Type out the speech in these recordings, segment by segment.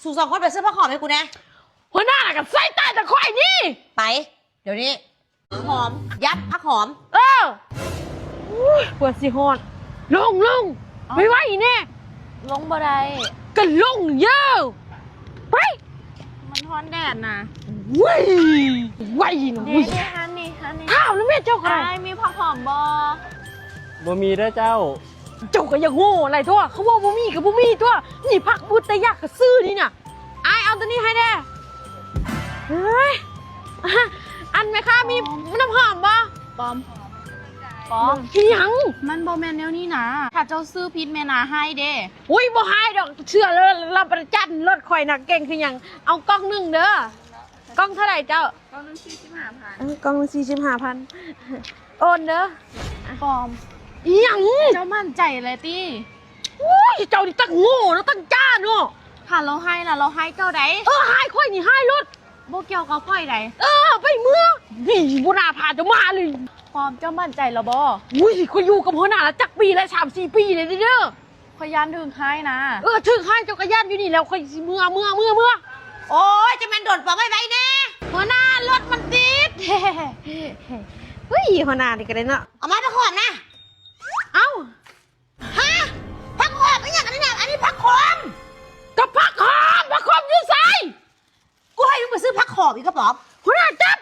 สู่2 คนไปซื้อผักหอมให้กูแน่หัวหน้ากับไส้ใต้ตะข่อยนี่ไปเดี๋ยวนี้หอมยัดผักหอมปวดสิฮอดลงไม่ไหวแน่ลงบ่ได้ก็ลงเยอะไปมันฮ้อนแดดนะไหวนะ นี่ฮันนี่ข้าวแล้วแม่เจ้าใครมีผักหอมบ่มีเด้อเจ้าก็ยังโง่อะไรทั่วเขาว่าบ่มีกับบ่มีทั่วนี่ผักบุตรยากกับซื้อนี่น่ะเอาตัวนี้ให้แน่เฮ้ยอันไหมคะมีน้ำหอมบ่ปอมยังมันบ่แม่นแนวนี้นะถ้าเจ้าซื้อพิษแม่นาให้เด้อุ้ยบ่ให้ดอกเชื่อเลยรับประจันรถข่อยน่ะเก่งคือหยังเอากล้องนึงเด้อกล้องเท่าไหร่เจ้ากล้องนึง45,000กล้องนึง45,000โอนเด้อปอมยังเจ้ามั่นใจเลยติโอ้ยเจ้านี่ตั้งโง่แล้วตั้งจ้าเนาะถ้าเราให้น่ะเราให้เจ้าใดให้ข่อยนี่ให้รถบ่เกี่ยวกับข่อยใดไปเมืองนี่บ่น่าพาจะมาเลยปอมเจ้ามั่นใจแล้วบ่อุ้ยข่อยอยู่กับหัวหน้าจักปีแล้ว3-4 ปีเลยเด้อข่อยย่านถึงให้นะถึงให้เจ้าก็ย่านอยู่นี่แล้วข่อยสิเมื่อโอ้ยจะแม่นโดนปอมไว้แน่หัวหน้ารถมันติดเฮ้ยหัวหน้านี่ก็ได้เนาะเอามาผักหอมนะเอ้าฮะผักหอมอย่างนี้นะอันนี้ผักหอมกับผักหอมอยู่ไสกูให้มึงไปซื้อผักหอมอีกกระป๋องหัวหน้าจับ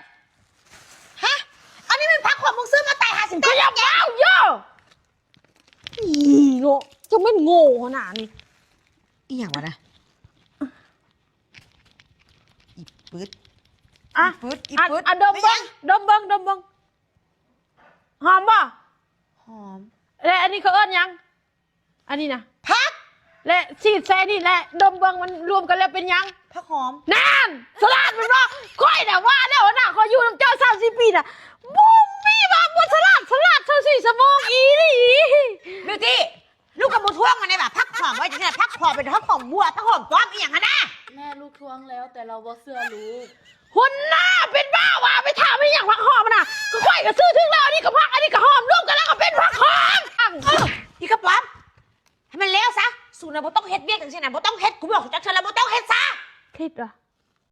ฮะอันนี้เป็นผักหอมมึงซื้อมาแต่50 ก็อย่าเมาเยอะโง่จะไม่โง่ขนาดนี้อีหยังวะนะอีปื๊ดดมเบิ้งหอมป่ะหอมและอันนี้เขาเอิ้นยังอันนี้นะผักและซีดแซ่นี่และดมเบิ้งมันรวมกันแล้วเป็นยังผักหอมนั่นสลัดมันว่าค่อยแต่ว่าแล้วนะเขาอยู่น้ำเจ้า30 ปีน่ะบุ้มมีมาบนสลัดเท่า4 ชั่วโมงอีนี่บิวตี้ลูกกับมูท่วงมันเนี่ยแบบผักหอมไว้จะเนี่ยผักหอมเป็นผักหอมบัวผักหอมป้อมอีหยังฮะนะแม่ลูกทวงแล้วแต่เราบ่เชื่อลูกหุ่นหน้าเป็นบ้าว่าไปถามไม่อย่างผักหอมนะก็ค่อยก็ซื้อถึงแล้วอันนี้ก็ผักอันนี้ก็หอมรวมกันแล้วก็เป็นผักหอมอีกระป๋อมให้มันเลี้ยวซะสูนะบ่ต้องเฮ็ดเบี้ยกันสินะบ่ต้องเฮ็ดกูบอกจักเธอแล้วบ่ต้องเฮ็ดซะคิดว่ะ